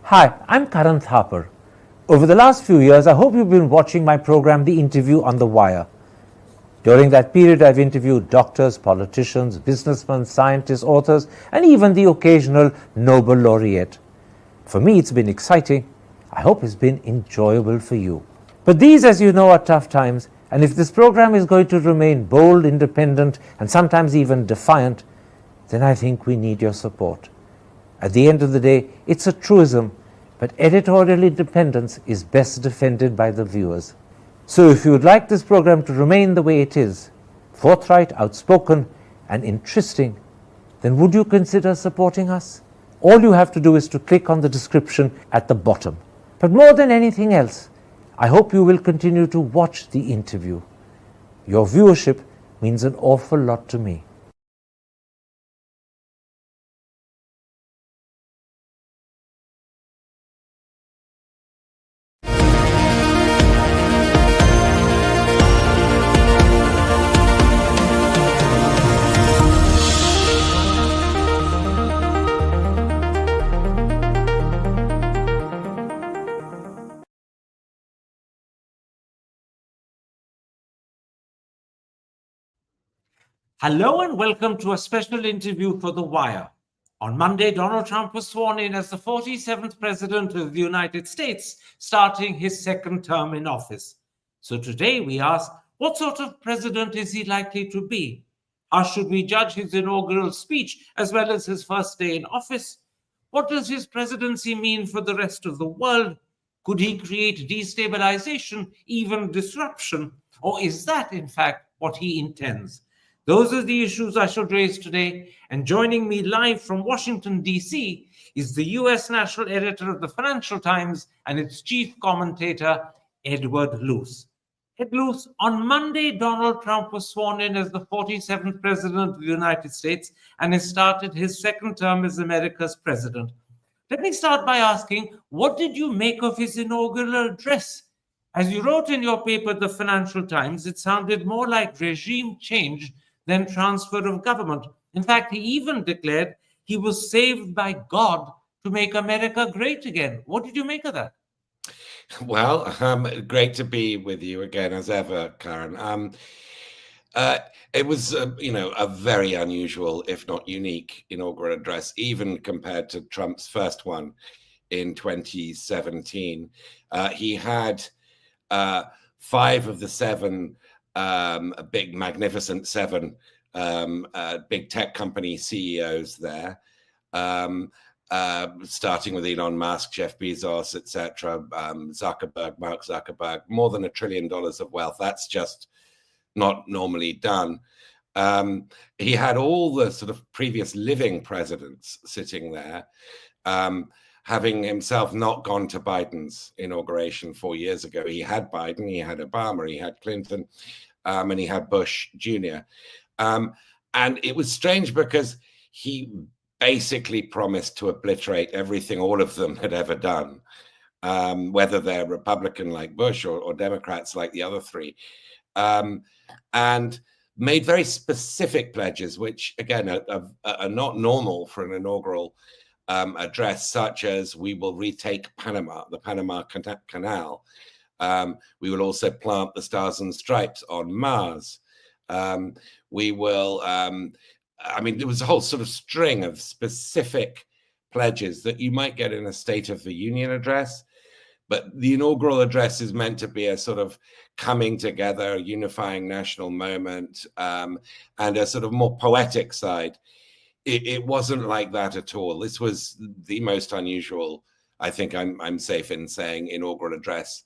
Hi, I'm Karan Thapar. Over the last few years, I hope you've been watching my program, The Interview on the Wire. During that period, I've interviewed doctors, politicians, businessmen, scientists, authors, and even the occasional Nobel laureate. For me, it's been exciting. I hope it's been enjoyable for you. But these, as you know, are tough times, and if this program is going to remain bold, independent, and sometimes even defiant, then I think we need your support. At the end of the day, it's a truism, but editorial independence is best defended by the viewers. So if you would like this program to remain the way it is, forthright, outspoken, and interesting, then would you consider supporting us? All you have to do is to click on the description at the bottom. But more than anything else, I hope you will continue to watch the interview. Your viewership means an awful lot to me. Hello and welcome to a special interview for The Wire. On Monday, Donald Trump was sworn in as the 47th President of the United States, starting his second term in office. So today we ask, what sort of president is he likely to be? How should we judge his inaugural speech as well as his first day in office? What does his presidency mean for the rest of the world? Could he create destabilization, even disruption? Or is that, in fact, what he intends? Those are the issues I shall raise today, and joining me live from Washington, D.C. is the U.S. National Editor of the Financial Times and its Chief Commentator, Edward Luce. Ed Luce, on Monday, Donald Trump was sworn in as the 47th President of the United States and has started his second term as America's President. Let me start by asking, what did you make of his inaugural address? As you wrote in your paper, The Financial Times, it sounded more like regime change than transfer of government. In fact, he even declared he was saved by God to make America great again. What did you make of that? Well, great to be with you again, as ever, Karen. It was, a very unusual, if not unique, inaugural address, even compared to Trump's first one in 2017. He had 5 of the 7 big, magnificent 7 big tech company CEOs there. Starting with Elon Musk, Jeff Bezos, etc., Mark Zuckerberg, more than $1 trillion of wealth. That's just not normally done. He had all the sort of previous living presidents sitting there, having himself not gone to Biden's inauguration 4 years ago. He had Biden, he had Obama, he had Clinton, and he had Bush Jr. And it was strange because he basically promised to obliterate everything all of them had ever done, whether they're Republican like Bush or Democrats like the other 3, and made very specific pledges, which again are not normal for an inaugural address, such as we will retake Panama, the Panama Canal. We will also plant the Stars and Stripes on Mars. We will there was a whole sort of string of specific pledges that you might get in a State of the Union address, but the inaugural address is meant to be a sort of coming together, unifying national moment, and a sort of more poetic side. It wasn't like that at all. This was the most unusual, I think I'm safe in saying, inaugural address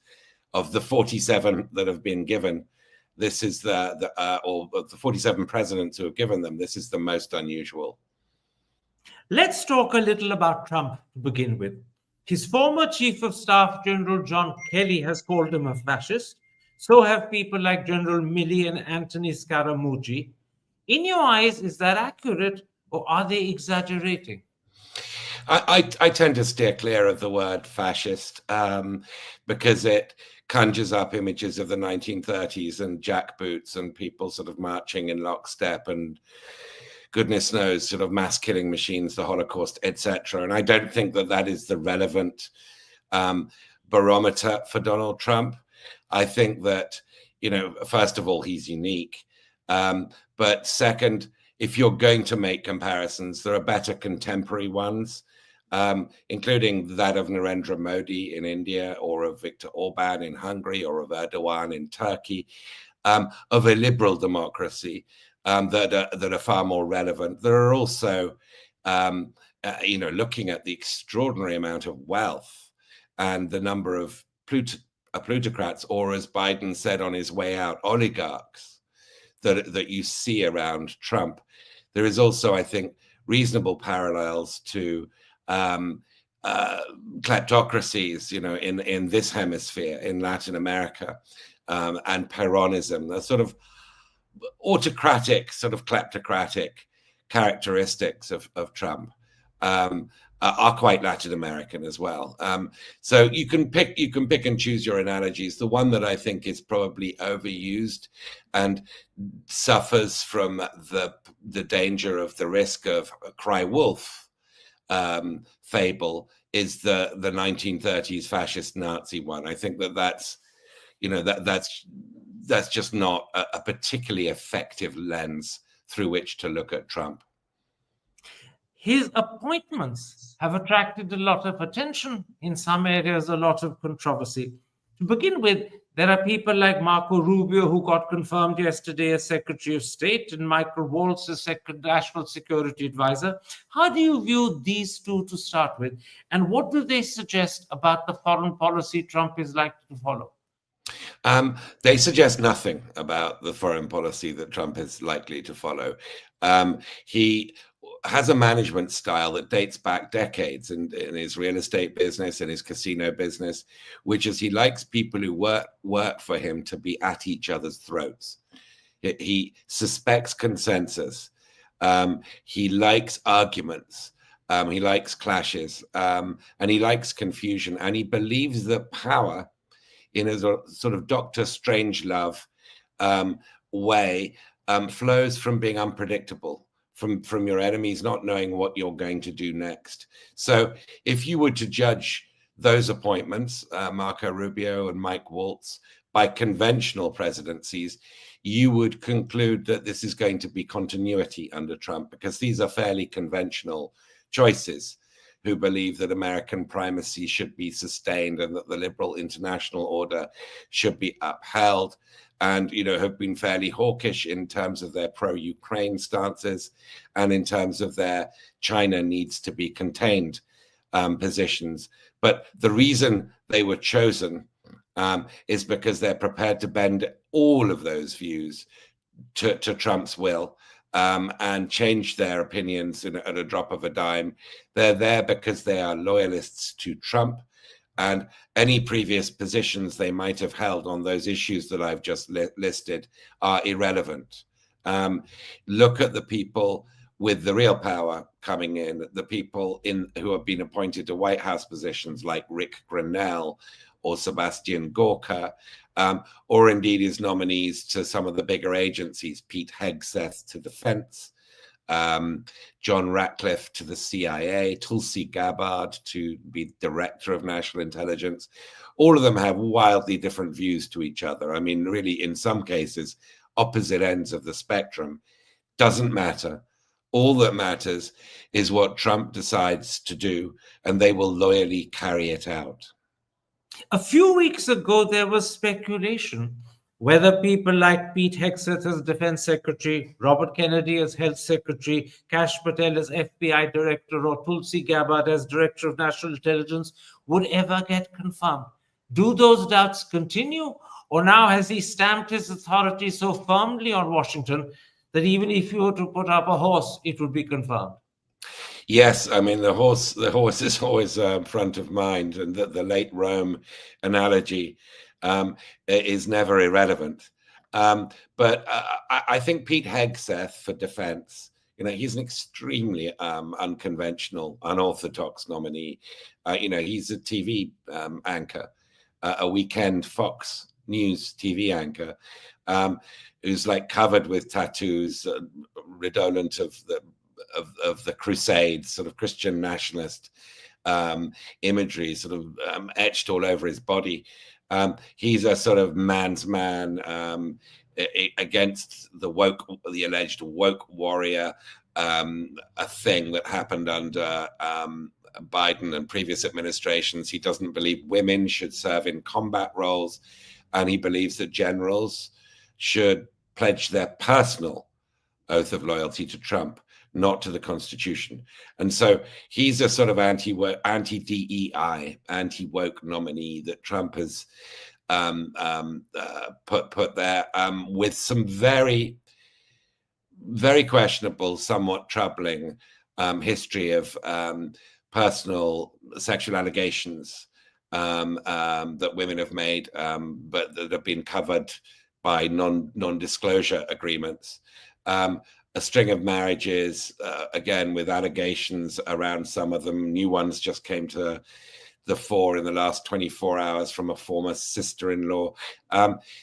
of the 47 that have been given. This is the 47 presidents who have given them. This is the most unusual. Let's talk a little about Trump to begin with. His former Chief of Staff, General John Kelly, has called him a fascist. So have people like General Milley and Anthony Scaramucci. In your eyes, is that accurate, or are they exaggerating? I tend to steer clear of the word fascist because it conjures up images of the 1930s and jackboots and people sort of marching in lockstep and goodness knows, sort of mass killing machines, the Holocaust, etc. And I don't think that that is the relevant barometer for Donald Trump. I think that, first of all, he's unique. But second, if you're going to make comparisons, there are better contemporary ones, including that of Narendra Modi in India, or of Viktor Orban in Hungary, or of Erdogan in Turkey, of a liberal democracy that are far more relevant. There are also, looking at the extraordinary amount of wealth and the number of plutocrats, or as Biden said on his way out, oligarchs that you see around Trump. There is also, I think, reasonable parallels to kleptocracies, in this hemisphere, in Latin America, and Peronism, the sort of autocratic, sort of kleptocratic characteristics of Trump are quite Latin American as well. So you can pick and choose your analogies. The one that I think is probably overused and suffers from the danger of the risk of cry wolf fable is the 1930s fascist Nazi one. I think that's just not a particularly effective lens through which to look at Trump. His appointments have attracted a lot of attention, in some areas a lot of controversy. To begin with, there are people like Marco Rubio, who got confirmed yesterday as Secretary of State, and Michael Waltz as National Security Advisor. How do you view these two to start with? And what do they suggest about the foreign policy Trump is likely to follow? They suggest nothing about the foreign policy that Trump is likely to follow. He has a management style that dates back decades in his real estate business and his casino business, which is he likes people who work for him to be at each other's throats. He suspects consensus. He likes arguments. He likes clashes, and he likes confusion. And he believes that power, in a sort of Dr. Strangelove way, flows from being unpredictable, from your enemies not knowing what you're going to do next. So if you were to judge those appointments, Marco Rubio and Mike Waltz, by conventional presidencies, you would conclude that this is going to be continuity under Trump, because these are fairly conventional choices, who believe that American primacy should be sustained and that the liberal international order should be upheld, and have been fairly hawkish in terms of their pro-Ukraine stances and in terms of their China needs to be contained positions. But the reason they were chosen is because they're prepared to bend all of those views to Trump's will, and change their opinions at a drop of a dime. They're there because they are loyalists to Trump, and any previous positions they might have held on those issues that I've just listed are irrelevant. Look at the people with the real power coming in, the people who have been appointed to White House positions like Rick Grenell or Sebastian Gorka, or indeed his nominees to some of the bigger agencies, Pete Hegseth to Defense, John Ratcliffe to the CIA, Tulsi Gabbard to be Director of National Intelligence. All of them have wildly different views to each other. I mean, really, in some cases, opposite ends of the spectrum. Doesn't matter. All that matters is what Trump decides to do, and they will loyally carry it out. A few weeks ago, there was speculation whether people like Pete Hegseth as Defense Secretary, Robert Kennedy as Health Secretary, Kash Patel as FBI Director, or Tulsi Gabbard as Director of National Intelligence would ever get confirmed. Do those doubts continue? Or now has he stamped his authority so firmly on Washington that even if you were to put up a horse, it would be confirmed? Yes, I mean, the horse is always front of mind, and the late Rome analogy is never irrelevant. But I think Pete Hegseth for defense, he's an extremely unconventional, unorthodox nominee. He's a TV anchor, a weekend Fox News TV anchor, who's like covered with tattoos, redolent of the crusade, sort of Christian nationalist imagery, sort of etched all over his body. He's a sort of man's man against the alleged woke warrior, a thing that happened under Biden and previous administrations. He doesn't believe women should serve in combat roles, and he believes that generals should pledge their personal oath of loyalty to Trump, not to the Constitution. And so he's a sort of anti-DEI, anti-woke nominee that Trump has put there, with some very, very questionable, somewhat troubling history of personal sexual allegations that women have made, but that have been covered by non-disclosure agreements. A string of marriages, again, with allegations around some of them. New ones just came to the fore in the last 24 hours from a former sister-in-law.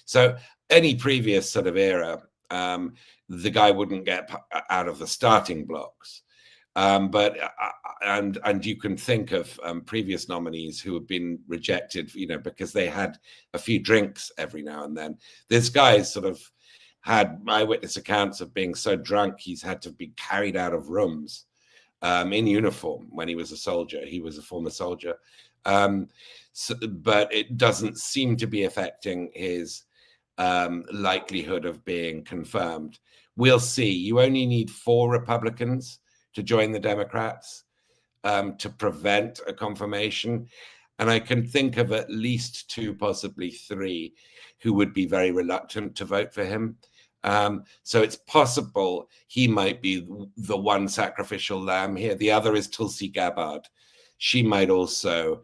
So any previous sort of era, the guy wouldn't get out of the starting blocks. But you can think of previous nominees who have been rejected, because they had a few drinks every now and then. This guy's sort of had eyewitness accounts of being so drunk he's had to be carried out of rooms in uniform when he was a soldier. He was a former soldier. But it doesn't seem to be affecting his likelihood of being confirmed. We'll see. You only need 4 Republicans to join the Democrats to prevent a confirmation. And I can think of at least 2, possibly 3, who would be very reluctant to vote for him. So it's possible he might be the one sacrificial lamb here. The other is Tulsi Gabbard. She might also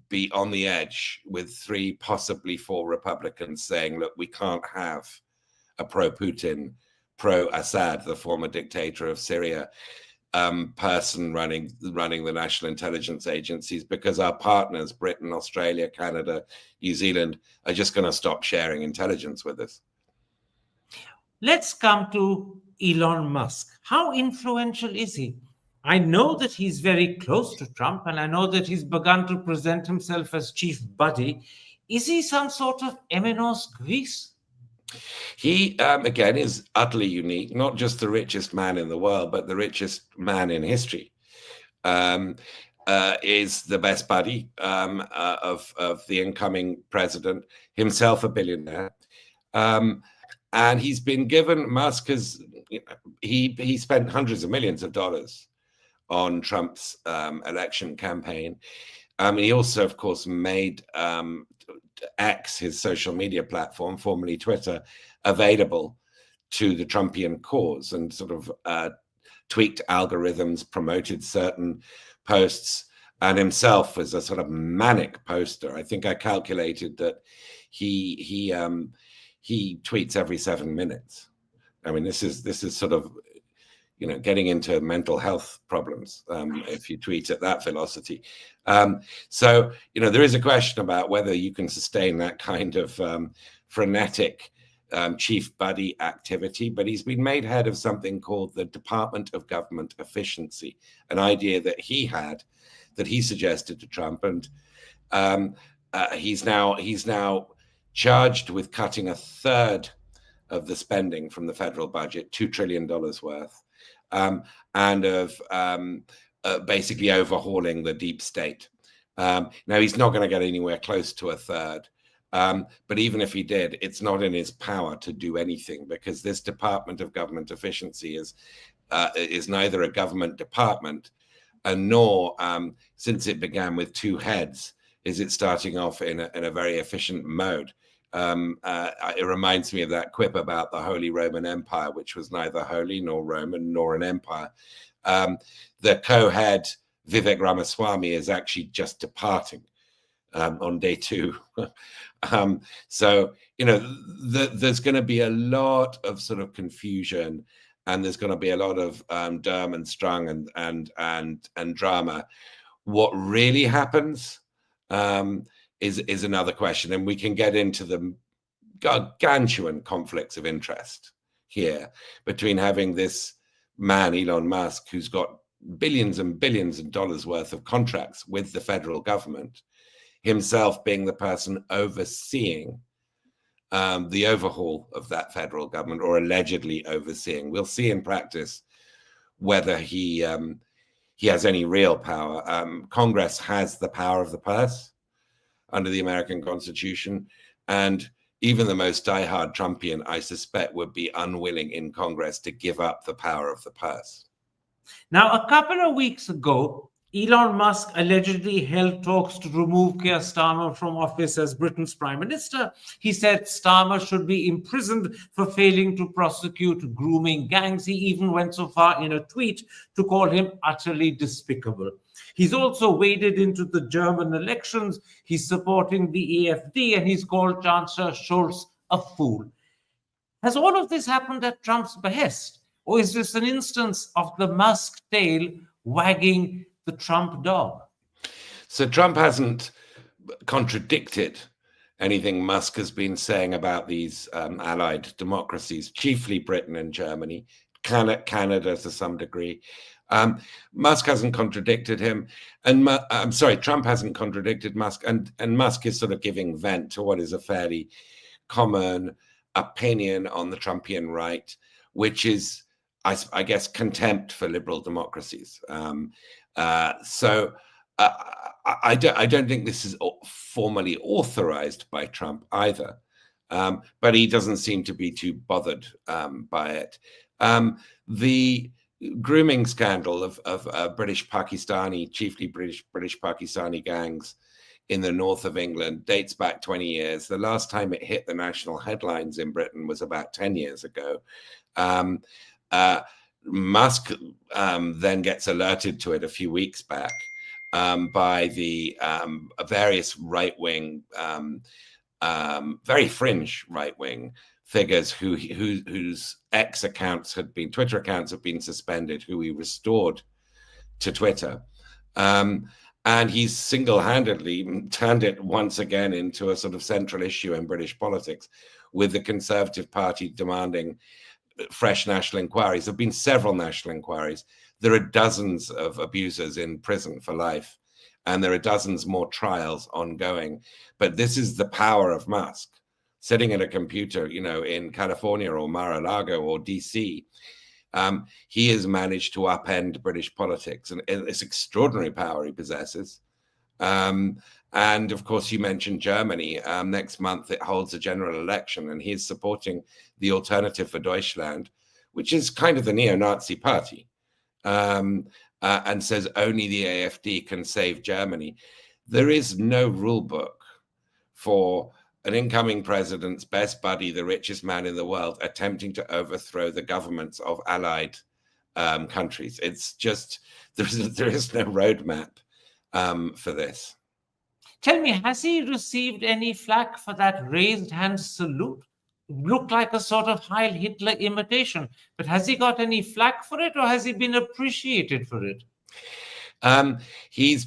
be on the edge with 3, possibly 4 Republicans saying, look, we can't have a pro-Putin, pro-Assad, the former dictator of Syria, person running the national intelligence agencies, because our partners, Britain, Australia, Canada, New Zealand, are just going to stop sharing intelligence with us. Let's come to Elon Musk. How influential is he? I know that he's very close to Trump, and I know that he's begun to present himself as chief buddy. Is he some sort of M&Os Greece? He, again, is utterly unique, not just the richest man in the world, but the richest man in history. Is the best buddy of the incoming president, himself a billionaire. And he's been given, Musk has, he spent hundreds of millions of dollars on Trump's election campaign. He also, of course, made X, his social media platform, formerly Twitter, available to the Trumpian cause, and sort of tweaked algorithms, promoted certain posts, and himself was a sort of manic poster. I think I calculated that he tweets every 7 minutes. I mean, this is sort of, getting into mental health problems if you tweet at that velocity. So, there is a question about whether you can sustain that kind of frenetic chief buddy activity, but he's been made head of something called the Department of Government Efficiency, an idea that he had, that he suggested to Trump, and he's now charged with cutting 1/3 of the spending from the federal budget, $2 trillion worth, and of basically overhauling the deep state. Now, he's not going to get anywhere close to 1/3. But even if he did, it's not in his power to do anything, because this Department of Government Efficiency is neither a government department, nor, since it began with 2 heads, is it starting off in a very efficient mode. It reminds me of that quip about the Holy Roman Empire, which was neither holy nor Roman nor an empire. The co-head, Vivek Ramaswamy, is actually just departing on day 2. So, there's going to be a lot of sort of confusion, and there's going to be a lot of Durm and Strung and drama. What really happens is another question, and we can get into the gargantuan conflicts of interest, here between having this man, Elon Musk, who's got billions and billions of dollars worth of contracts with the federal government, himself being the person overseeing the overhaul of that federal government, or allegedly overseeing. We'll see in practice whether he has any real power. Congress has the power of the purse under the American Constitution, and even the most diehard Trumpian, I suspect, would be unwilling in Congress to give up the power of the purse. Now, a couple of weeks ago, Elon Musk allegedly held talks to remove Keir Starmer from office as Britain's Prime Minister. He said Starmer should be imprisoned for failing to prosecute grooming gangs. He even went so far in a tweet to call him utterly despicable. He's also waded into the German elections. He's supporting the AfD, and he's called Chancellor Scholz a fool. Has all of this happened at Trump's behest? Or is this an instance of the Musk tail wagging the Trump dog? So Trump hasn't contradicted anything Musk has been saying about these allied democracies, chiefly Britain and Germany, Canada to some degree. Musk hasn't contradicted him, and Trump hasn't contradicted Musk, and Musk is sort of giving vent to what is a fairly common opinion on the Trumpian right, which is, I guess, contempt for liberal democracies. I don't think this is formally authorized by Trump either, but he doesn't seem to be too bothered by it. The grooming scandal of British Pakistani, chiefly British Pakistani gangs in the north of England dates back 20 years. The last time it hit the national headlines in Britain was about 10 years ago. Musk then gets alerted to it a few weeks back by the various right-wing, very fringe right-wing figures whose Twitter accounts have been suspended, who he restored to Twitter. And he's single-handedly turned it once again into a sort of central issue in British politics, with the Conservative Party demanding fresh national inquiries. There have been several national inquiries. There are dozens of abusers in prison for life, and there are dozens more trials ongoing. But this is the power of Musk, sitting at a computer, in California or Mar-a-Lago or DC. He has managed to upend British politics, and it's extraordinary power he possesses. And of course, you mentioned Germany. Next month, it holds a general election, and he's supporting the Alternative for Deutschland, which is kind of the neo-Nazi party, and says only the AfD can save Germany. There is no rule book for an incoming president's best buddy, the richest man in the world, attempting to overthrow the governments of allied countries. It's just, there is no roadmap for this. Tell me, has he received any flack for that raised hand salute? Looked like a sort of Heil Hitler imitation, but has he got any flack for it, or has he been appreciated for it? He's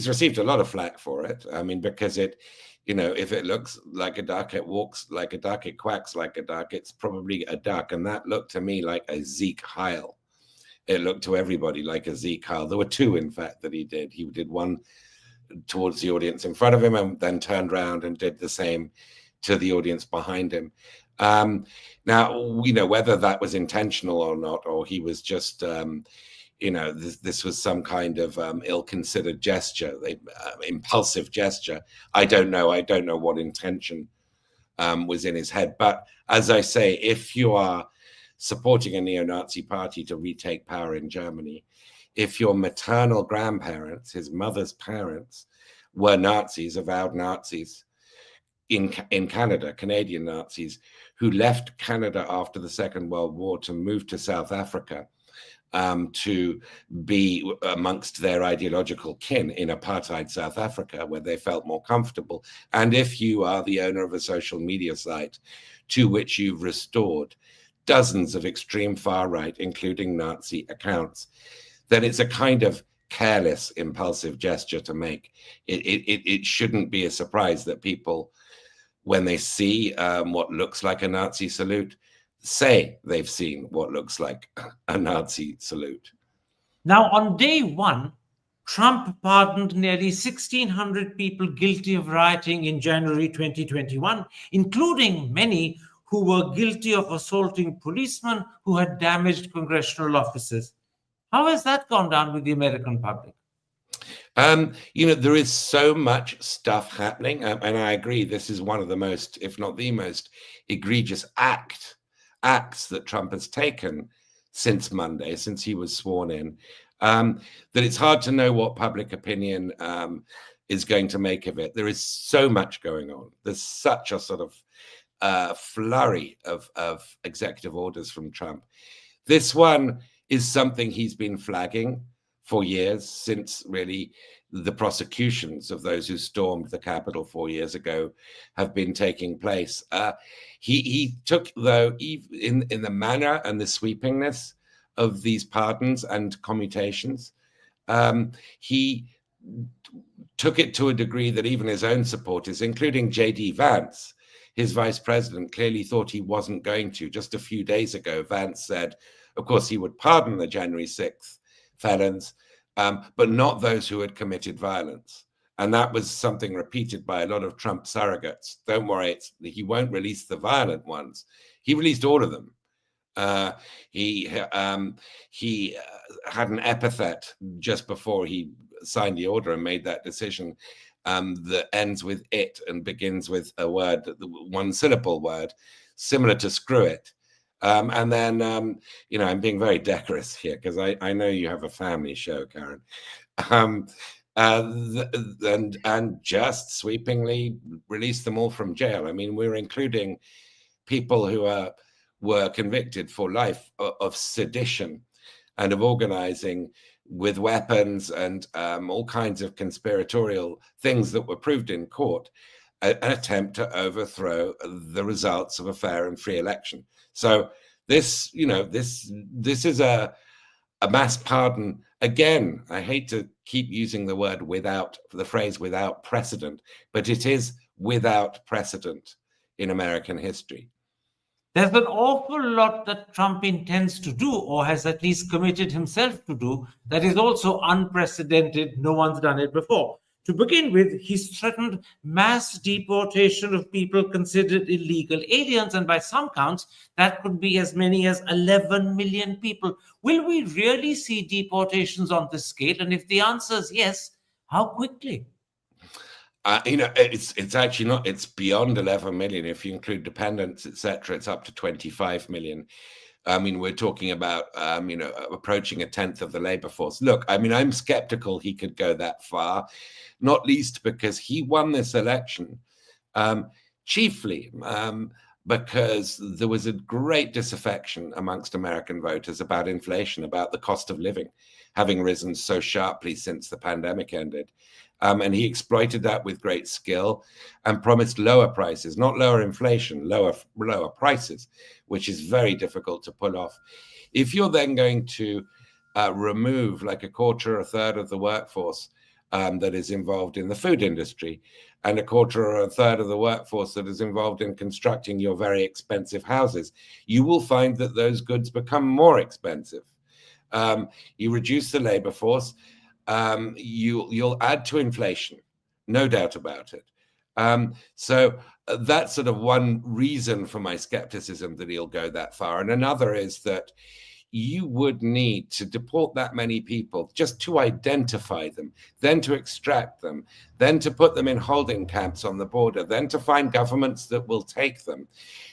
received a lot of flack for it. I mean, because it, if it looks like a duck, it walks like a duck, it quacks like a duck, it's probably a duck. And that looked to me like a Zeke Heil. It looked to everybody like a Zeke Heil. There were two, in fact, that he did. He did one towards the audience in front of him, and then turned around and did the same to the audience behind him. Now, whether that was intentional or not, or he was just, this was some kind of ill-considered gesture, impulsive gesture. I don't know what intention was in his head. But as I say, if you are supporting a neo-Nazi party to retake power in Germany, if your maternal grandparents, his mother's parents, were Nazis, avowed Nazis in Canada, Canadian Nazis, who left Canada after the Second World War to move to South Africa to be amongst their ideological kin in apartheid South Africa, where they felt more comfortable. And if you are the owner of a social media site to which you've restored dozens of extreme far right, including Nazi accounts, then it's a kind of careless, impulsive gesture to make. It shouldn't be a surprise that people, when they see what looks like a Nazi salute, say they've seen what looks like a Nazi salute. Now, on day one, Trump pardoned nearly 1,600 people guilty of rioting in January 2021, including many who were guilty of assaulting policemen who had damaged congressional offices. How has that gone down with the American public? There is so much stuff happening, and I agree, this is one of the most, if not the most, egregious acts that Trump has taken since Monday, since he was sworn in, that it's hard to know what public opinion is going to make of it. There is so much going on. There's such a sort of flurry of executive orders from Trump. This one is something he's been flagging for years, since really the prosecutions of those who stormed the Capitol 4 years ago have been taking place. He took, though, in the manner and the sweepingness of these pardons and commutations, he took it to a degree that even his own supporters, including J.D. Vance, his vice president, clearly thought he wasn't going to. Just a few days ago, Vance said, of course, he would pardon the January 6th felons, but not those who had committed violence. And that was something repeated by a lot of Trump surrogates. Don't worry, he won't release the violent ones. He released all of them. He had an epithet just before he signed the order and made that decision that ends with "it" and begins with a word, one syllable word, similar to "screw it." And then, I'm being very decorous here because I know you have a family show, Karen. And just sweepingly release them all from jail. I mean, we're including people who were convicted for life of sedition and of organizing with weapons and all kinds of conspiratorial things that were proved in court, an attempt to overthrow the results of a fair and free election. So this is a mass pardon. Again, I hate to keep using the phrase without precedent, but it is without precedent in American history. There's an awful lot that Trump intends to do, or has at least committed himself to do, that is also unprecedented. No one's done it before. To begin with, he's threatened mass deportation of people considered illegal aliens, and by some counts, that could be as many as 11 million people. Will we really see deportations on this scale? And if the answer is yes, how quickly? It's actually not. It's beyond 11 million. If you include dependents, etc., it's up to 25 million. I mean, we're talking about, approaching a tenth of the labor force. Look, I mean, I'm skeptical he could go that far, not least because he won this election chiefly because there was a great disaffection amongst American voters about inflation, about the cost of living having risen so sharply since the pandemic ended. And he exploited that with great skill and promised lower prices, not lower inflation, lower prices, which is very difficult to pull off. If you're then going to remove like a quarter or a third of the workforce that is involved in the food industry, and a quarter or a third of the workforce that is involved in constructing your very expensive houses, you will find that those goods become more expensive. You reduce the labor force. You'll add to inflation, no doubt about it. So that's sort of one reason for my skepticism that he'll go that far. And another is that you would need to deport that many people just to identify them, then to extract them, then to put them in holding camps on the border, then to find governments that will take them.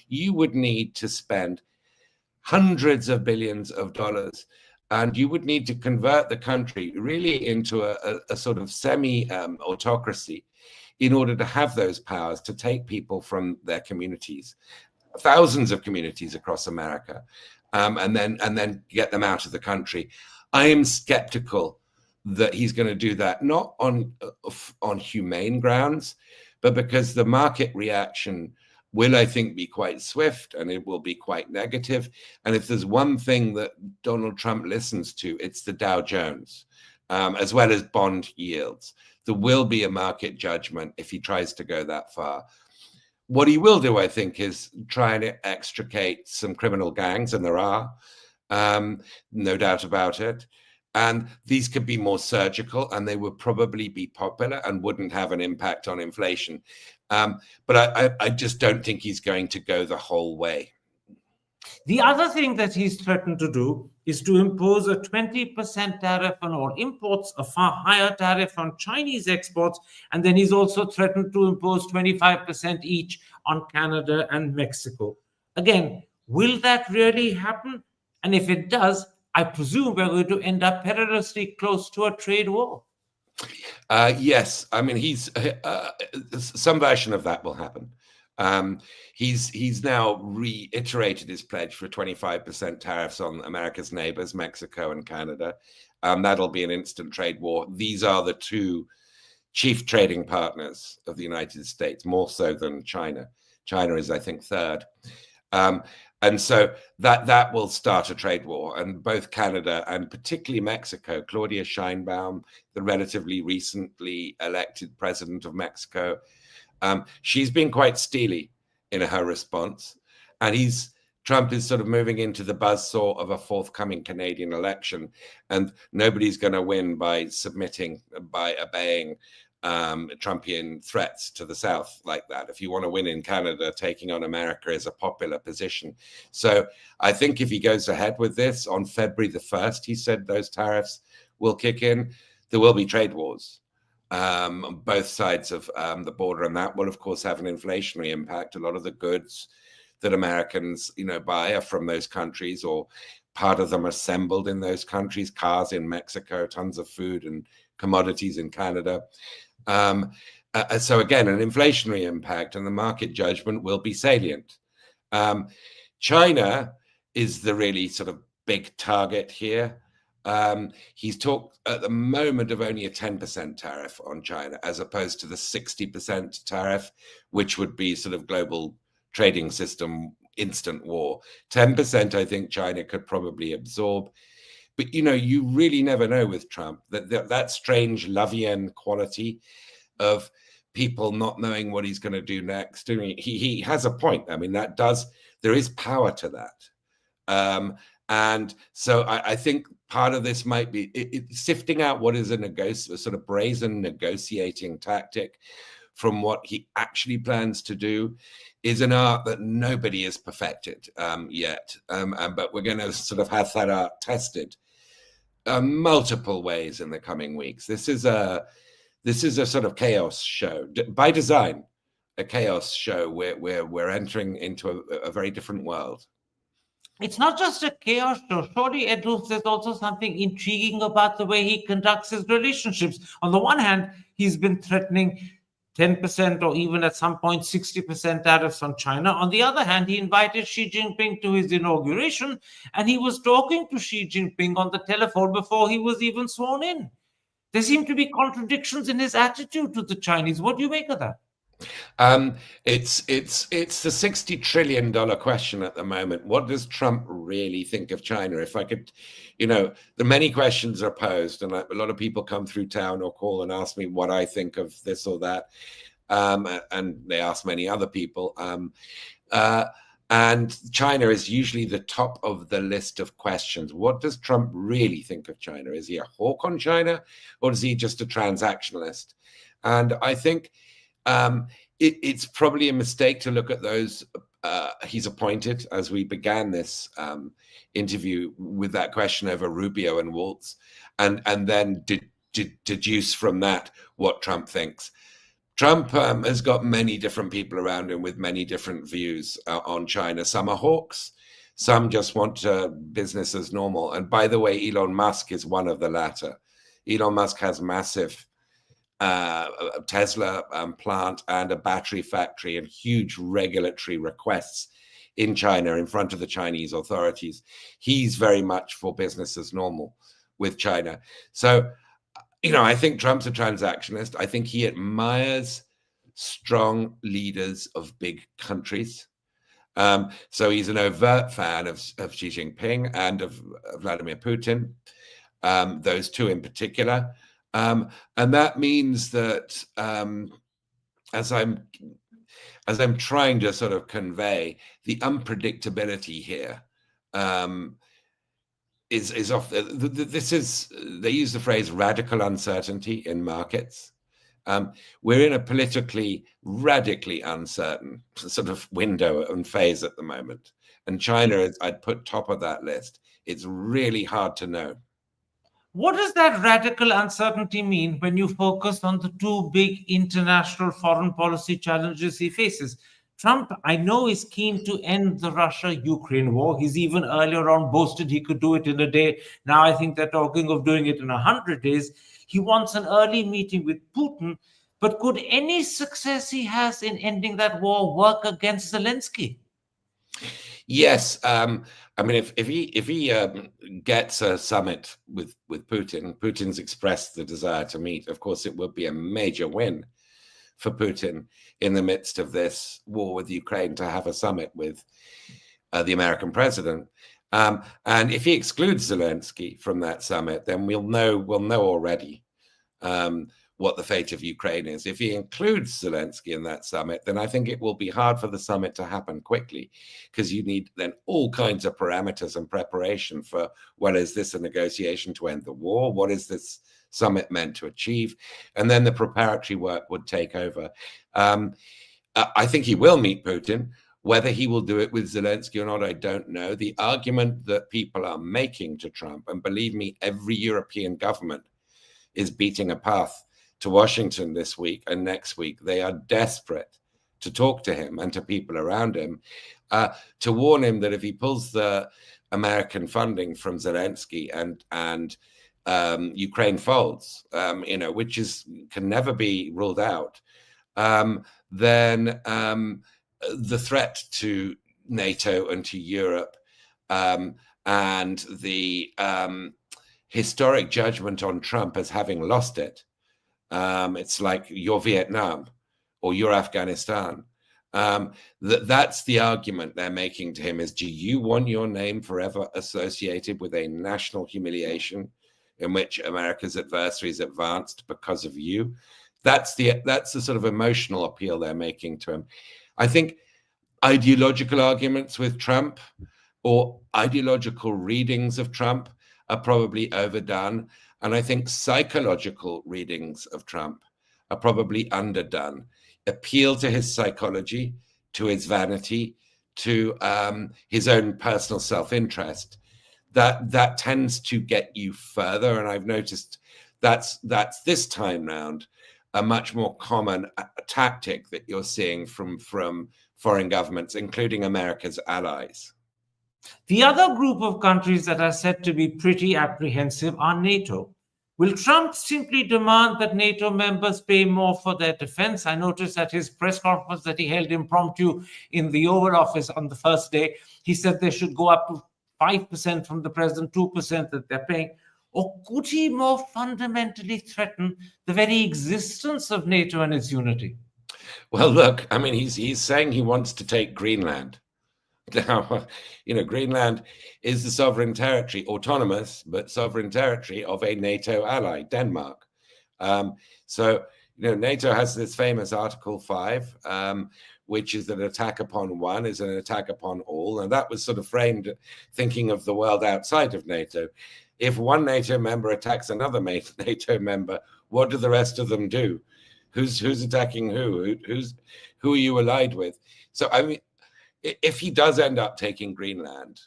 You would need to spend hundreds of billions of dollars. And you would need to convert the country really into a sort of semi-autocracy in order to have those powers to take people from their communities, thousands of communities across America, and then get them out of the country. I am skeptical that he's going to do that, not on humane grounds, but because the market reaction will, I think, be quite swift, and it will be quite negative. And if there's one thing that Donald Trump listens to, it's the Dow Jones, as well as bond yields. There will be a market judgment if he tries to go that far. What he will do, I think, is try and extricate some criminal gangs, and there are, no doubt about it. And these could be more surgical, and they would probably be popular and wouldn't have an impact on inflation. But I just don't think he's going to go the whole way. The other thing that he's threatened to do is to impose a 20% tariff on all imports, a far higher tariff on Chinese exports, and then he's also threatened to impose 25% each on Canada and Mexico. Again, will that really happen? And if it does, I presume we're going to end up perilously close to a trade war. Yes, I mean, some version of that will happen. He's now reiterated his pledge for 25% tariffs on America's neighbors, Mexico and Canada. That'll be an instant trade war. These are the two chief trading partners of the United States, more so than China. China is, I think, third. And so that will start a trade war. And both Canada and particularly Mexico, Claudia Sheinbaum, the relatively recently elected president of Mexico, she's been quite steely in her response. And Trump is sort of moving into the buzzsaw of a forthcoming Canadian election. And nobody's going to win by obeying Trumpian threats to the South like that. If you want to win in Canada, taking on America is a popular position. So I think if he goes ahead with this on February the 1st, he said those tariffs will kick in, there will be trade wars on both sides of the border. And that will, of course, have an inflationary impact. A lot of the goods that Americans, buy are from those countries, or part of them assembled in those countries, cars in Mexico, tons of food and commodities in Canada. So again, an inflationary impact, and the market judgment will be salient. China is the really sort of big target here. He's talked at the moment of only a 10% tariff on China, as opposed to the 60% tariff, which would be sort of global trading system, instant war. 10%, I think China could probably absorb. But, you really never know with Trump, that strange Lovian quality of people not knowing what he's going to do next. He has a point. I mean, there is power to that. And so I think part of this might be sifting out what is a sort of brazen negotiating tactic from what he actually plans to do is an art that nobody has perfected yet. But we're going to sort of have that art tested multiple ways in the coming weeks. This is a sort of chaos show by design, a chaos show where we're entering into a very different world. It's not just a chaos show. Surely, Ed Luce, there's also something intriguing about the way he conducts his relationships. On the one hand, he's been threatening 10% or even at some point 60% tariffs on China. On the other hand, he invited Xi Jinping to his inauguration, and he was talking to Xi Jinping on the telephone before he was even sworn in. There seem to be contradictions in his attitude to the Chinese. What do you make of that? It's the $60 trillion question at the moment. What does Trump really think of China? If I could, the many questions are posed, and a lot of people come through town or call and ask me what I think of this or that, and they ask many other people. And China is usually the top of the list of questions. What does Trump really think of China? Is he a hawk on China, or is he just a transactionalist? And I think it's probably a mistake to look at those he's appointed, as we began this interview with that question over Rubio and Waltz, and then deduce from that what Trump thinks. Trump has got many different people around him with many different views on China. Some are hawks, some just want business as normal. And by the way, Elon Musk is one of the latter. Elon Musk has massive Tesla plant and a battery factory and huge regulatory requests in China in front of the Chinese authorities. He's very much for business as normal with China. So, I think Trump's a transactionalist. I think he admires strong leaders of big countries. So he's an overt fan of Xi Jinping and of Vladimir Putin, those two in particular. And that means that as I'm as I'm trying to sort of convey, the unpredictability here is off. This is, they use the phrase radical uncertainty in markets. We're in a politically radically uncertain sort of window and phase at the moment. And China is, I'd put top of that list. It's really hard to know. What does that radical uncertainty mean when you focus on the two big international foreign policy challenges he faces? Trump, I know, is keen to end the Russia-Ukraine war. He's even earlier on boasted he could do it in a day. Now I think they're talking of doing it in 100 days. He wants an early meeting with Putin. But could any success he has in ending that war work against Zelensky? Yes, I mean, if he gets a summit with Putin, Putin's expressed the desire to meet. Of course, it would be a major win for Putin in the midst of this war with Ukraine to have a summit with the American president. And if he excludes Zelensky from that summit, then we'll know already what the fate of Ukraine is. If he includes Zelensky in that summit, then I think it will be hard for the summit to happen quickly, because you need then all kinds of parameters and preparation for, well, is this a negotiation to end the war? What is this summit meant to achieve? And then the preparatory work would take over. I think he will meet Putin. Whether he will do it with Zelensky or not, I don't know. The argument that people are making to Trump, and believe me, every European government is beating a path to Washington this week and next week. They are desperate to talk to him and to people around him, to warn him that if he pulls the American funding from Zelensky and Ukraine folds, which can never be ruled out, then the threat to NATO and to Europe and the historic judgment on Trump as having lost it. It's like you're Vietnam or you're Afghanistan. That's the argument they're making to him is, do you want your name forever associated with a national humiliation in which America's adversaries advanced because of you? That's the sort of emotional appeal they're making to him. I think ideological arguments with Trump or ideological readings of Trump are probably overdone. And I think psychological readings of Trump are probably underdone. Appeal to his psychology, to his vanity, to his own personal self-interest. That tends to get you further. And I've noticed that's this time round a much more common tactic that you're seeing from foreign governments, including America's allies. The other group of countries that are said to be pretty apprehensive are NATO. Will Trump simply demand that NATO members pay more for their defense? I noticed at his press conference that he held impromptu in the Oval Office on the first day, he said they should go up to 5% from the president, 2% that they're paying. Or could he more fundamentally threaten the very existence of NATO and its unity? Well, look, I mean, he's saying he wants to take Greenland. Now, Greenland is the sovereign territory, autonomous, but sovereign territory of a NATO ally, Denmark. So, NATO has this famous Article 5, which is that an attack upon one is an attack upon all. And that was sort of framed thinking of the world outside of NATO. If one NATO member attacks another NATO member, what do the rest of them do? Who's attacking who? Who are you allied with? So, I mean, if he does end up taking Greenland,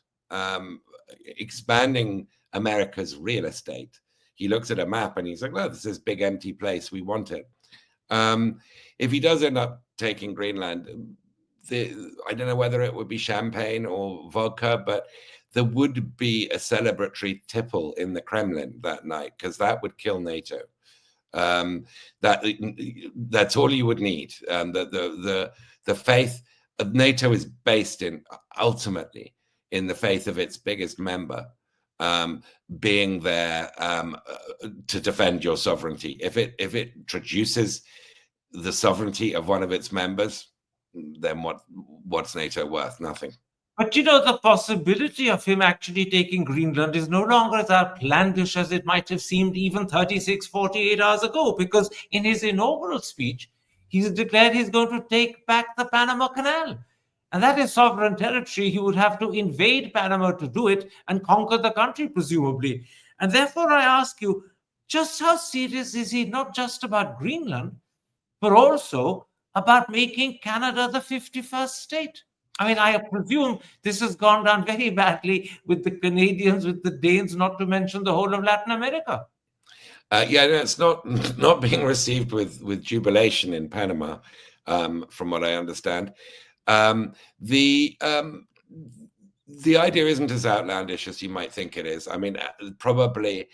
expanding America's real estate, he looks at a map and he's like, well, this is big empty place. We want it. If he does end up taking Greenland, I don't know whether it would be champagne or vodka, but there would be a celebratory tipple in the Kremlin that night, because that would kill NATO. That's all you would need. The faith of NATO is based ultimately in the faith of its biggest member being there to defend your sovereignty. If it traduces the sovereignty of one of its members, then what's NATO worth? Nothing. But the possibility of him actually taking Greenland is no longer as outlandish as it might have seemed even 36, 48 hours ago, because in his inaugural speech, He's declared he's going to take back the Panama Canal. And that is sovereign territory. He would have to invade Panama to do it and conquer the country, presumably. And therefore, I ask you, just how serious is he, not just about Greenland, but also about making Canada the 51st state? I mean, I presume this has gone down very badly with the Canadians, with the Danes, not to mention the whole of Latin America. Yeah, no, it's not being received with jubilation in Panama, from what I understand. The idea isn't as outlandish as you might think it is. I mean, probably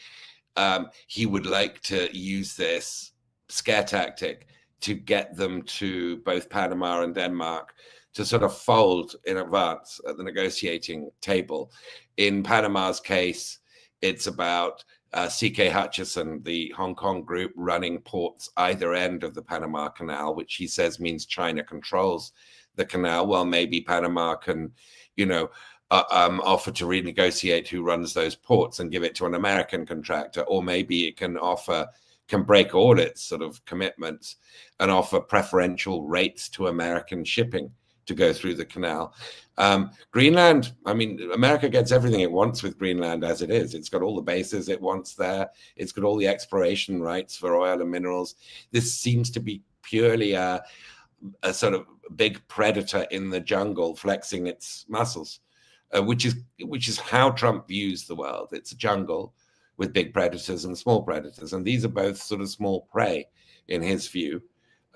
he would like to use this scare tactic to get them to both Panama and Denmark to sort of fold in advance at the negotiating table. In Panama's case, it's about C.K. Hutchison, the Hong Kong group, running ports either end of the Panama Canal, which he says means China controls the canal. Well, maybe Panama can, offer to renegotiate who runs those ports and give it to an American contractor, or maybe it can break all its sort of commitments and offer preferential rates to American shipping to go through the canal. Greenland, I mean, America gets everything it wants with Greenland as it is. It's got all the bases it wants there. It's got all the exploration rights for oil and minerals. This seems to be purely a sort of big predator in the jungle flexing its muscles, which is how Trump views the world. It's a jungle with big predators and small predators, and these are both sort of small prey in his view.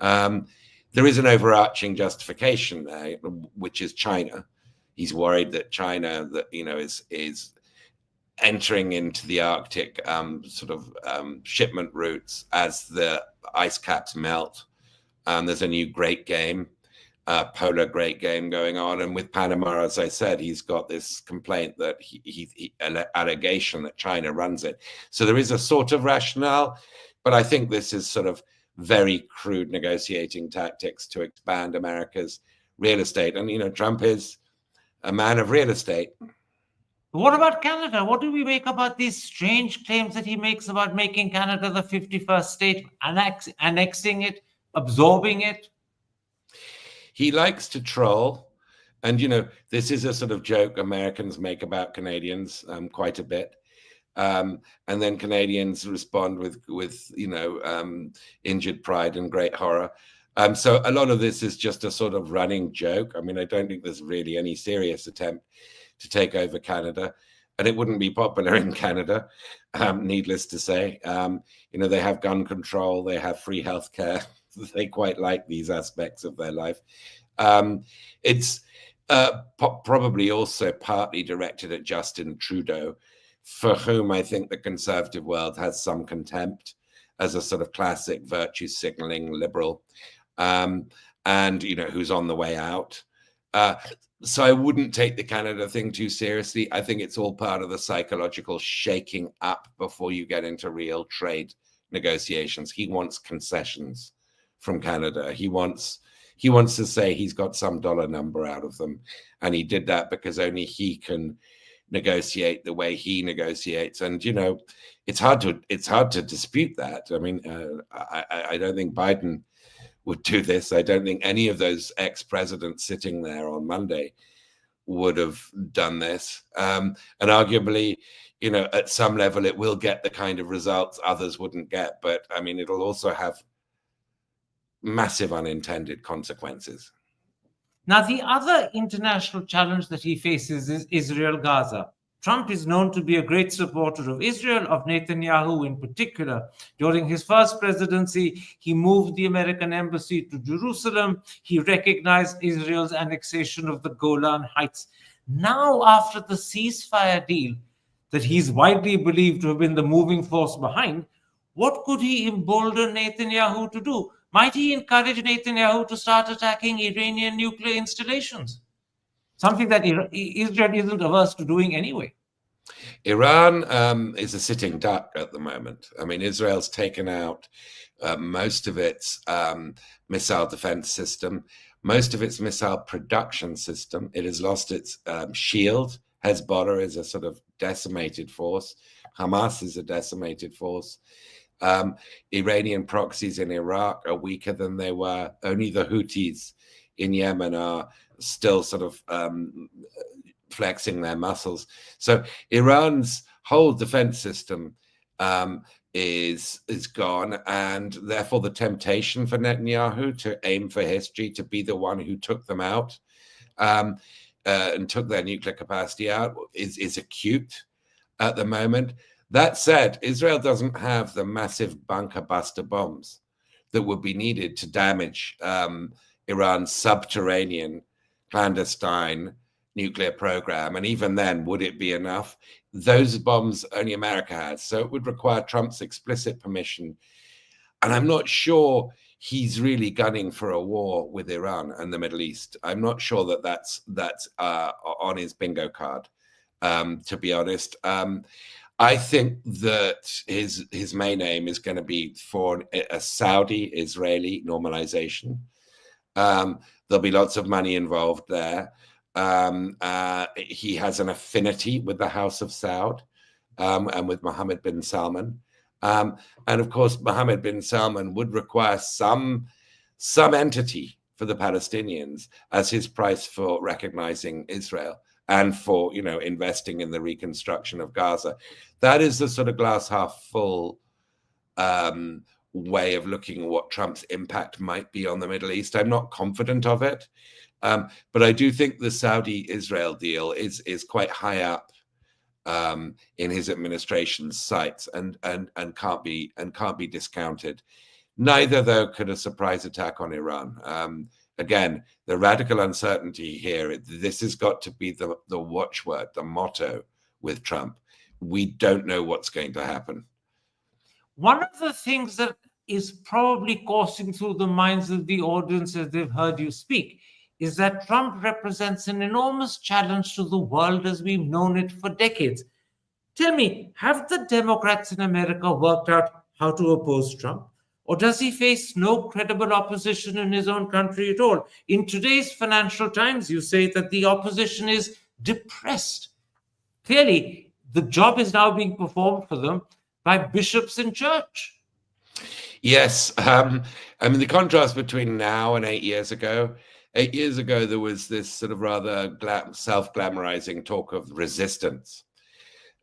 There is an overarching justification there, which is China. He's worried that China, is entering into the Arctic shipment routes as the ice caps melt. There's a new great game, polar great game going on, and with Panama, as I said, he's got this complaint that allegation that China runs it. So there is a sort of rationale, but I think this is sort of very crude negotiating tactics to expand America's real estate. And, Trump is a man of real estate. What about Canada? What do we make about these strange claims that he makes about making Canada the 51st state, annexing it, absorbing it? He likes to troll. And, this is a sort of joke Americans make about Canadians quite a bit. And then Canadians respond with injured pride and great horror. So a lot of this is just a sort of running joke. I mean, I don't think there's really any serious attempt to take over Canada, and it wouldn't be popular in Canada, needless to say. They have gun control, they have free healthcare. They quite like these aspects of their life. It's probably also partly directed at Justin Trudeau, for whom I think the conservative world has some contempt as a sort of classic virtue signaling liberal, and who's on the way out. So I wouldn't take the Canada thing too seriously. I think it's all part of the psychological shaking up before you get into real trade negotiations. He wants concessions from Canada. He wants to say he's got some dollar number out of them, and he did that because only he can negotiate the way he negotiates. And it's hard to dispute that. I mean, I don't think Biden would do this. I don't think any of those ex-presidents sitting there on Monday would have done this. And arguably, at some level, it will get the kind of results others wouldn't get. But I mean, it'll also have massive unintended consequences. Now, the other international challenge that he faces is Israel-Gaza. Trump is known to be a great supporter of Israel, of Netanyahu in particular. During his first presidency, he moved the American embassy to Jerusalem. He recognized Israel's annexation of the Golan Heights. Now, after the ceasefire deal that he's widely believed to have been the moving force behind, what could he embolden Netanyahu to do? Might he encourage Netanyahu to start attacking Iranian nuclear installations? Something that Israel isn't averse to doing anyway. Iran is a sitting duck at the moment. I mean, Israel's taken out most of its missile defense system, most of its missile production system. It has lost its shield. Hezbollah is a sort of decimated force. Hamas is a decimated force. Iranian proxies in Iraq are weaker than they were. Only the Houthis in Yemen are still sort of flexing their muscles. So Iran's whole defense system is gone, and therefore the temptation for Netanyahu to aim for history, to be the one who took them out and took their nuclear capacity out, is acute at the moment. That said, Israel doesn't have the massive bunker buster bombs that would be needed to damage Iran's subterranean clandestine nuclear program. And even then, would it be enough? Those bombs only America has. So it would require Trump's explicit permission. And I'm not sure he's really gunning for a war with Iran and the Middle East. I'm not sure that that's on his bingo card, to be honest. I think that his main aim is going to be for a Saudi-Israeli normalization. There'll be lots of money involved there. He has an affinity with the House of Saud and with Mohammed bin Salman. And of course, Mohammed bin Salman would require some entity for the Palestinians as his price for recognizing Israel and for, investing in the reconstruction of Gaza. That is the sort of glass half full way of looking at what Trump's impact might be on the Middle East. I'm not confident of it, but I do think the Saudi-Israel deal is quite high up in his administration's sights and can't be discounted. Neither, though, could a surprise attack on Iran. Again, the radical uncertainty here, this has got to be the watchword, the motto with Trump. We don't know what's going to happen. One of the things that is probably coursing through the minds of the audience as they've heard you speak is that Trump represents an enormous challenge to the world as we've known it for decades. Tell me, have the Democrats in America worked out how to oppose Trump? Or does he face no credible opposition in his own country at all? In today's Financial Times, you say that the opposition is depressed. Clearly, the job is now being performed for them by bishops in church. Yes. The contrast between now and 8 years ago, 8 years ago, there was this sort of rather self-glamorizing talk of resistance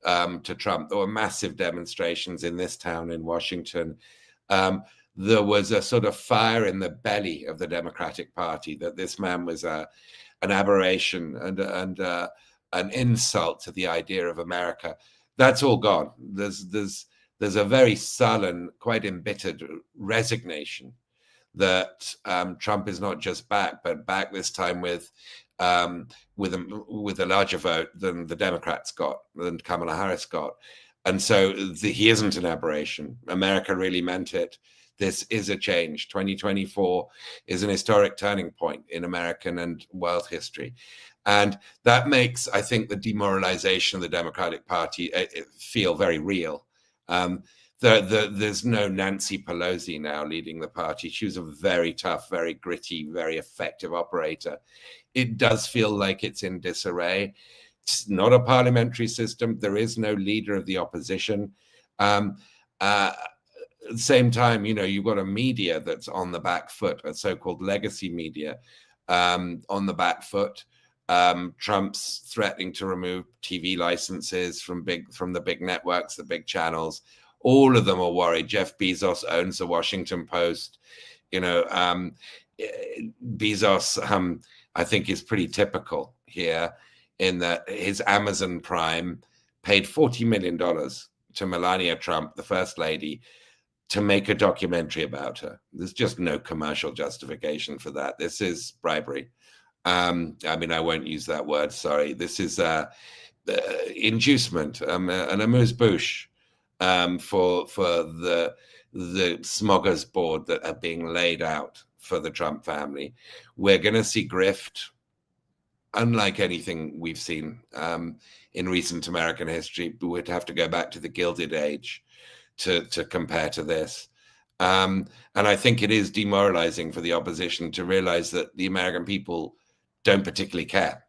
to Trump. There were massive demonstrations in this town in Washington. There was a sort of fire in the belly of the Democratic Party that this man was an aberration and an insult to the idea of America. That's all gone. There's a very sullen, quite embittered resignation that Trump is not just back, but back this time with a larger vote than the Democrats got, than Kamala Harris got. And so he isn't an aberration. America really meant it. This is a change. 2024 is an historic turning point in American and world history. And that makes, I think, the demoralization of the Democratic Party feel very real. There's no Nancy Pelosi now leading the party. She was a very tough, very gritty, very effective operator. It does feel like it's in disarray. It's not a parliamentary system. There is no leader of the opposition. At the same time, you've got a media that's on the back foot, a so-called legacy media on the back foot. Trump's threatening to remove TV licenses from the big networks, the big channels. All of them are worried. Jeff Bezos owns the Washington Post. Bezos, I think, is pretty typical here in that his Amazon Prime paid $40 million to Melania Trump, the First Lady, to make a documentary about her. There's just no commercial justification for that. This is bribery. I won't use that word, sorry. This is inducement, an amuse-bouche for the smorgasbord that are being laid out for the Trump family. We're going to see grift, unlike anything we've seen in recent American history. We would have to go back to the Gilded Age to compare to this. And I think it is demoralizing for the opposition to realize that the American people don't particularly care.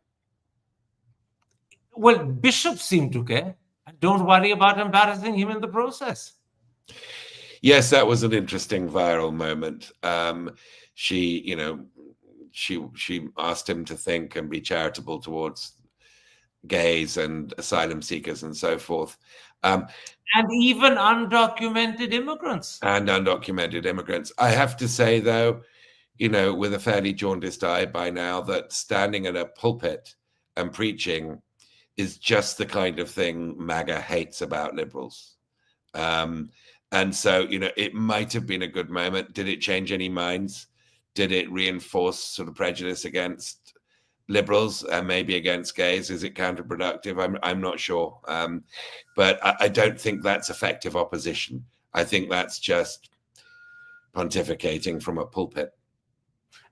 Well, bishops seem to care. Don't worry about embarrassing him in the process. Yes, that was an interesting viral moment. She asked him to think and be charitable towards gays and asylum seekers and so forth. And even undocumented immigrants. I have to say, though, with a fairly jaundiced eye by now, that standing at a pulpit and preaching is just the kind of thing MAGA hates about liberals. And so, it might have been a good moment. Did it change any minds? Did it reinforce sort of prejudice against liberals and maybe against gays? Is it counterproductive? I'm not sure. But I don't think that's effective opposition. I think that's just pontificating from a pulpit.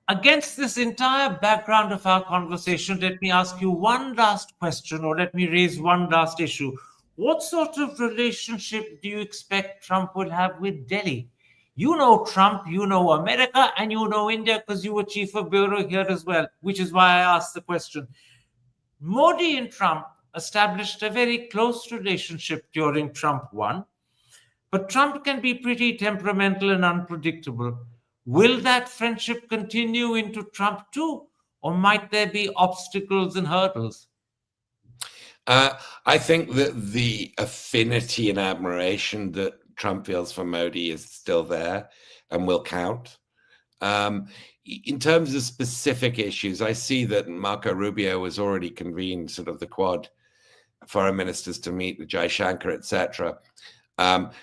Against this entire background of our conversation, let me ask you one last question, or let me raise one last issue. What sort of relationship do you expect Trump will have with Delhi? You know Trump, you know America, and you know India because you were chief of bureau here as well, which is why I asked the question. Modi and Trump established a very close relationship during Trump 1, but Trump can be pretty temperamental and unpredictable. Will that friendship continue into Trump 2, or might there be obstacles and hurdles? I think that the affinity and admiration that Trump feels for Modi is still there and will count. In terms of specific issues, I see that Marco Rubio has already convened sort of the Quad foreign ministers to meet with Jaishankar, etc.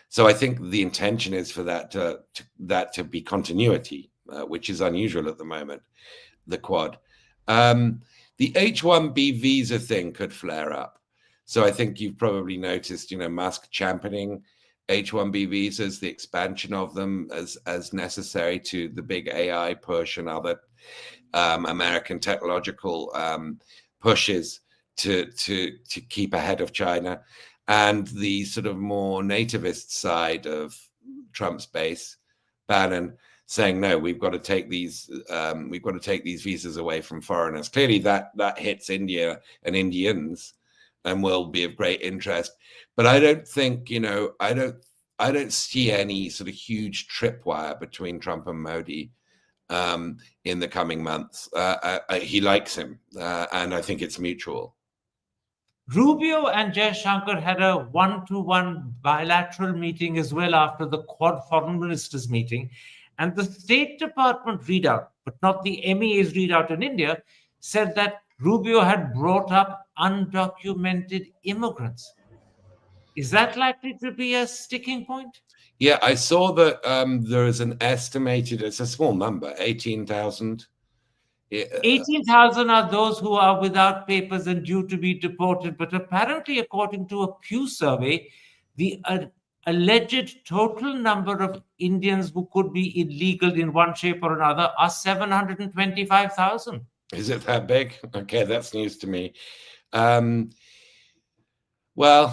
So I think the intention is for that to be continuity, which is unusual at the moment, the Quad. The H-1B visa thing could flare up. So I think you've probably noticed, Musk championing H-1B visas, the expansion of them as necessary to the big AI push and other American technological pushes to keep ahead of China. And the sort of more nativist side of Trump's base, Bannon, saying no, we've got to take these visas away from foreigners. Clearly, that hits India and Indians, and will be of great interest. But I don't think, I don't see any sort of huge tripwire between Trump and Modi in the coming months. He likes him, and I think it's mutual. Rubio and Jaishankar had a one-to-one bilateral meeting as well after the Quad foreign ministers meeting. And the State Department readout, but not the MEA's readout in India, said that Rubio had brought up undocumented immigrants. Is that likely to be a sticking point? Yeah, I saw that there is an estimated, it's a small number, 18,000. 18,000 are those who are without papers and due to be deported. But apparently, according to a Pew survey, the alleged total number of Indians who could be illegal in one shape or another are 725,000. Is it that big? Okay, that's news to me. Well,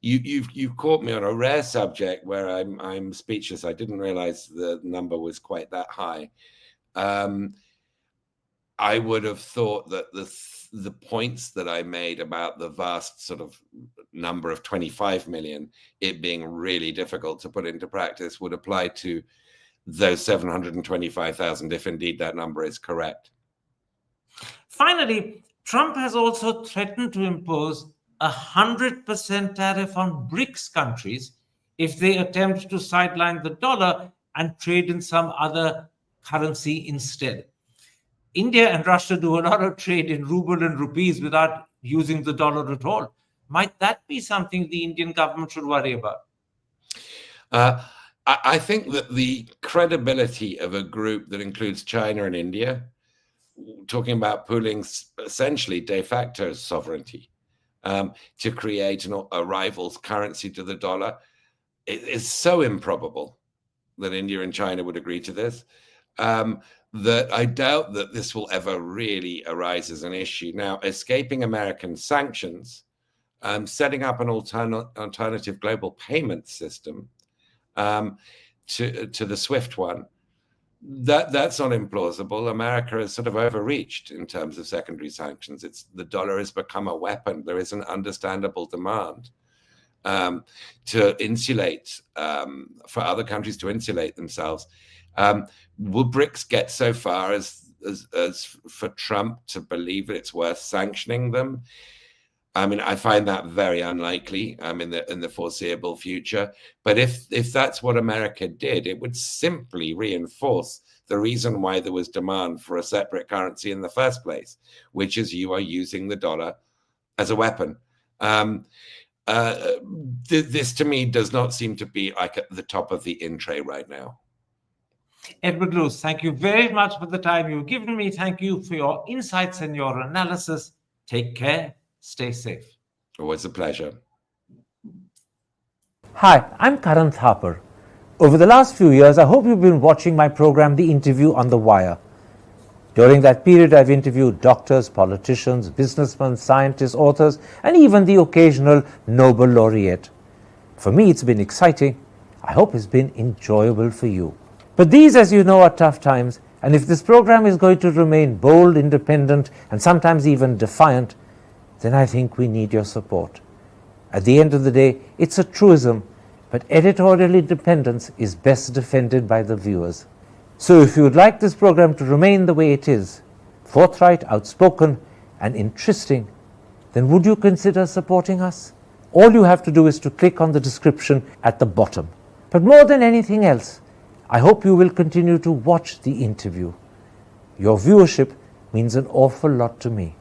you've caught me on a rare subject where I'm speechless. I didn't realize the number was quite that high. I would have thought that the points that I made about the vast sort of number of 25 million, it being really difficult to put into practice, would apply to those 725,000, if indeed that number is correct. Finally, Trump has also threatened to impose 100% tariff on BRICS countries if they attempt to sideline the dollar and trade in some other currency instead. India and Russia do a lot of trade in ruble and rupees without using the dollar at all. Might that be something the Indian government should worry about? I think that the credibility of a group that includes China and India, talking about pooling essentially de facto sovereignty to create a rival's currency to the dollar, it is so improbable that India and China would agree to this, that I doubt that this will ever really arise as an issue. Now, escaping American sanctions, setting up an alternative global payment system to the SWIFT one, that's not implausible. America has sort of overreached in terms of secondary sanctions. The dollar has become a weapon. There is an understandable demand. to insulate, for other countries to insulate themselves. Will BRICS get so far as for Trump to believe that it's worth sanctioning them? I mean, I find that very unlikely in the foreseeable future. But if that's what America did, it would simply reinforce the reason why there was demand for a separate currency in the first place, which is you are using the dollar as a weapon. This to me does not seem to be like at the top of the in tray right now. Edward Luce, thank you very much for the time you've given me. Thank you for your insights and your analysis. Take care. Stay safe. Always a pleasure. Hi, I'm Karan Thapar. Over the last few years, I hope you've been watching my program, The Interview on the Wire. During that period, I've interviewed doctors, politicians, businessmen, scientists, authors, and even the occasional Nobel laureate. For me, it's been exciting. I hope it's been enjoyable for you. But these, as you know, are tough times, and if this program is going to remain bold, independent, and sometimes even defiant, then I think we need your support. At the end of the day, it's a truism, but editorial independence is best defended by the viewers. So if you would like this program to remain the way it is, forthright, outspoken, and interesting, then would you consider supporting us? All you have to do is to click on the description at the bottom. But more than anything else, I hope you will continue to watch The Interview. Your viewership means an awful lot to me.